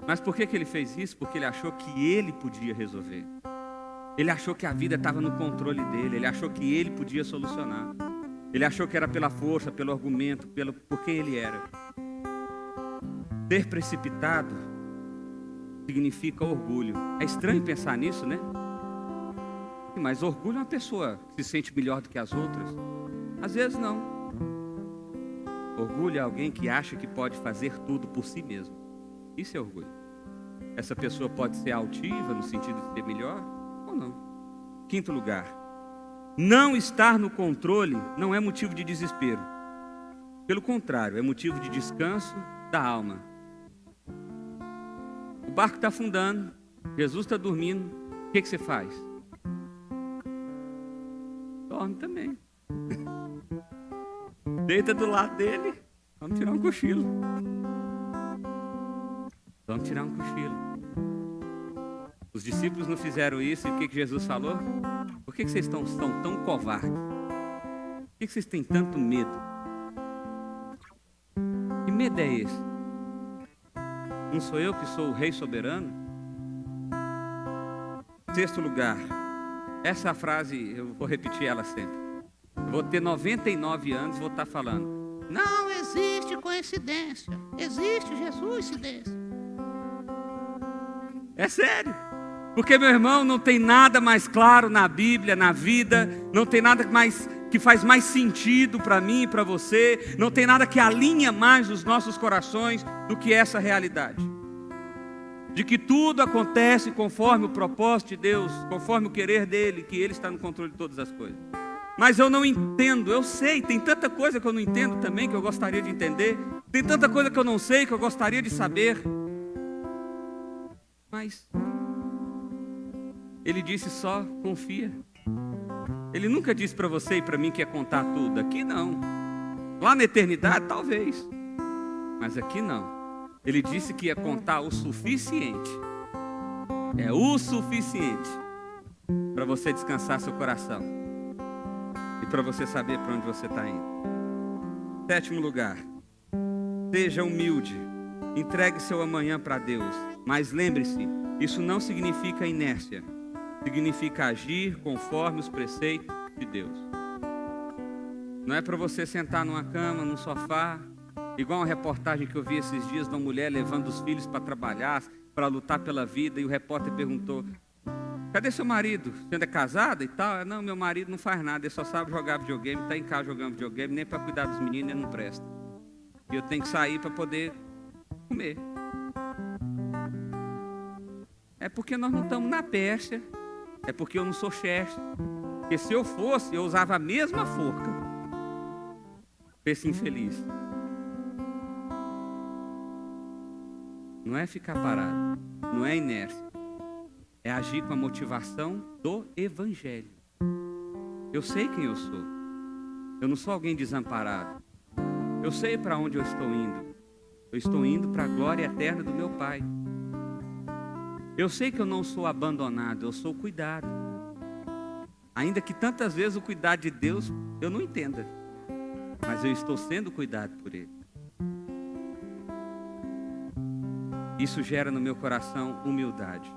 Mas por que ele fez isso? Porque ele achou que ele podia resolver. Ele achou que a vida estava no controle dele. Ele achou que ele podia solucionar. Ele achou que era pela força, pelo argumento, por quem ele era. Ser precipitado significa orgulho. É estranho pensar nisso, né? Mas orgulho é uma pessoa que se sente melhor do que as outras. Às vezes não. Orgulho é alguém que acha que pode fazer tudo por si mesmo. Isso é orgulho. Essa pessoa pode ser altiva no sentido de ser melhor ou não. 5º lugar. Não estar no controle não é motivo de desespero. Pelo contrário, é motivo de descanso da alma. O barco está afundando, Jesus está dormindo. O que você faz? Dorme também. Deita do lado dele. Vamos tirar um cochilo. Vamos tirar um cochilo. Os discípulos não fizeram isso. E o que Jesus falou? Por que vocês estão tão covardes? Por que vocês têm tanto medo? Que medo é esse? Não sou eu que sou o rei soberano? 6º lugar. Essa frase, eu vou repetir ela sempre. Eu vou ter 99 anos e vou estar falando. Não existe coincidência. Existe Jesus-cidência. É sério. Porque, meu irmão, não tem nada mais claro na Bíblia, na vida, não tem nada mais que faz mais sentido para mim e para você, não tem nada que alinha mais os nossos corações do que essa realidade. De que tudo acontece conforme o propósito de Deus, conforme o querer dEle, que Ele está no controle de todas as coisas. Mas eu não entendo, eu sei, tem tanta coisa que eu não entendo também, que eu gostaria de entender, tem tanta coisa que eu não sei, que eu gostaria de saber. Mas Ele disse só, confia. Ele nunca disse para você e para mim que ia contar tudo. Aqui não. Lá na eternidade, talvez. Mas aqui não. Ele disse que ia contar o suficiente. É o suficiente para você descansar seu coração. E para você saber para onde você está indo. 7º lugar. Seja humilde. Entregue seu amanhã para Deus. Mas lembre-se, isso não significa inércia. Significa agir conforme os preceitos de Deus. Não é para você sentar numa cama, num sofá, igual uma reportagem que eu vi esses dias de uma mulher levando os filhos para trabalhar, para lutar pela vida, e o repórter perguntou: cadê seu marido? Você ainda é casada e tal? Não, meu marido não faz nada, ele só sabe jogar videogame, está em casa jogando videogame, nem para cuidar dos meninos ele não presta. E eu tenho que sair para poder comer. É porque nós não estamos na Pérsia. É porque eu não sou chefe. Porque se eu fosse, eu usava a mesma forca. Esse infeliz. Não é ficar parado. Não é inércia. É agir com a motivação do Evangelho. Eu sei quem eu sou. Eu não sou alguém desamparado. Eu sei para onde eu estou indo. Eu estou indo para a glória eterna do meu Pai. Eu sei que eu não sou abandonado, eu sou cuidado. Ainda que tantas vezes o cuidado de Deus eu não entenda. Mas eu estou sendo cuidado por Ele. Isso gera no meu coração humildade.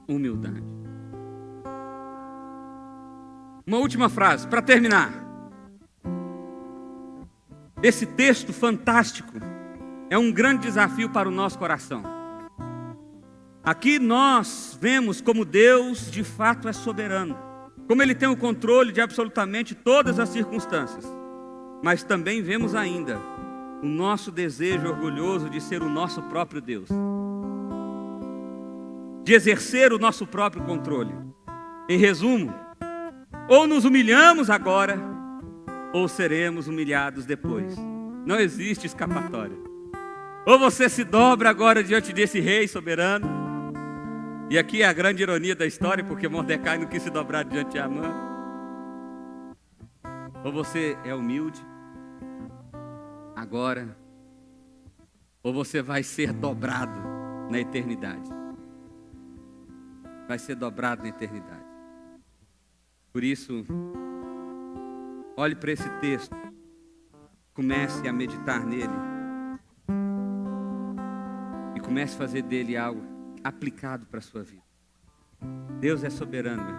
Humildade. Uma última frase, para terminar. Esse texto fantástico é um grande desafio para o nosso coração. Aqui nós vemos como Deus de fato é soberano, como Ele tem o controle de absolutamente todas as circunstâncias. Mas também vemos ainda o nosso desejo orgulhoso de ser o nosso próprio Deus, de exercer o nosso próprio controle. Em resumo, ou nos humilhamos agora, ou seremos humilhados depois. Não existe escapatória. Ou você se dobra agora diante desse rei soberano. E aqui é a grande ironia da história, porque Mordecai não quis se dobrar diante de Amã. Ou você é humilde agora, ou você vai ser dobrado na eternidade. Vai ser dobrado na eternidade. Por isso, olhe para esse texto, comece a meditar nele e comece a fazer dele algo aplicado para a sua vida. Deus é soberano, meu.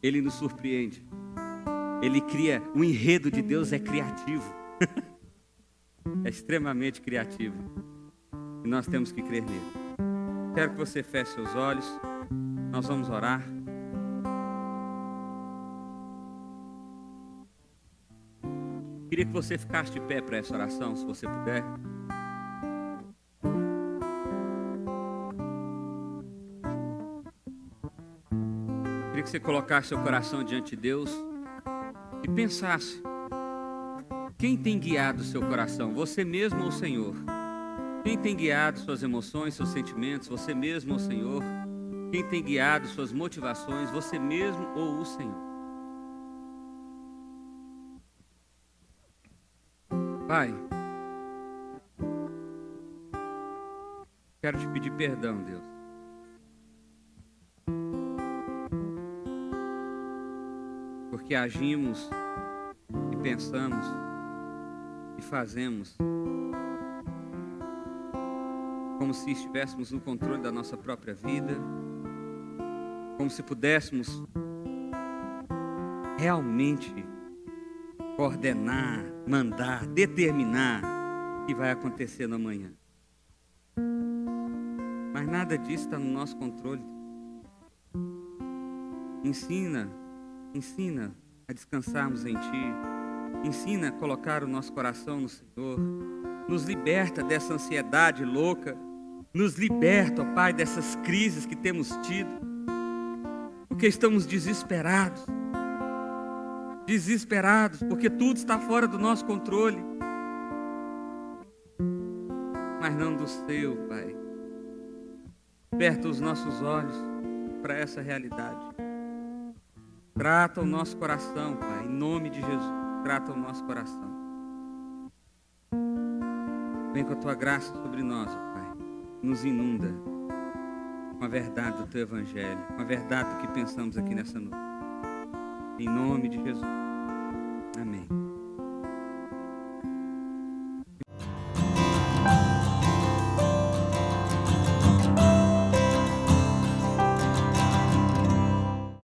Ele nos surpreende. Ele cria, o enredo de Deus é criativo. É extremamente criativo. E nós temos que crer nele. Quero que você feche seus olhos. Nós vamos orar. Queria que você ficasse de pé para essa oração, se você puder. Queria que você colocasse seu coração diante de Deus e pensasse: quem tem guiado o seu coração? Você mesmo ou o Senhor? Quem tem guiado suas emoções, seus sentimentos? Você mesmo ou o Senhor? Quem tem guiado suas motivações? Você mesmo ou o Senhor? Pai, quero te pedir perdão, Deus. Porque agimos e pensamos e fazemos como se estivéssemos no controle da nossa própria vida, como se pudéssemos realmente ordenar, mandar, determinar o que vai acontecer no amanhã. Mas nada disso está no nosso controle. Ensina a descansarmos em Ti. Ensina a colocar o nosso coração no Senhor. Nos liberta dessa ansiedade louca. Nos liberta, ó Pai, dessas crises que temos tido. Porque estamos desesperados. Desesperados, porque tudo está fora do nosso controle. Mas não do Seu, Pai. Aperta os nossos olhos para essa realidade. Trata o nosso coração, Pai, em nome de Jesus. Trata o nosso coração. Vem com a Tua graça sobre nós, ó Pai. Nos inunda com a verdade do Teu Evangelho, com a verdade do que pensamos aqui nessa noite. Em nome de Jesus.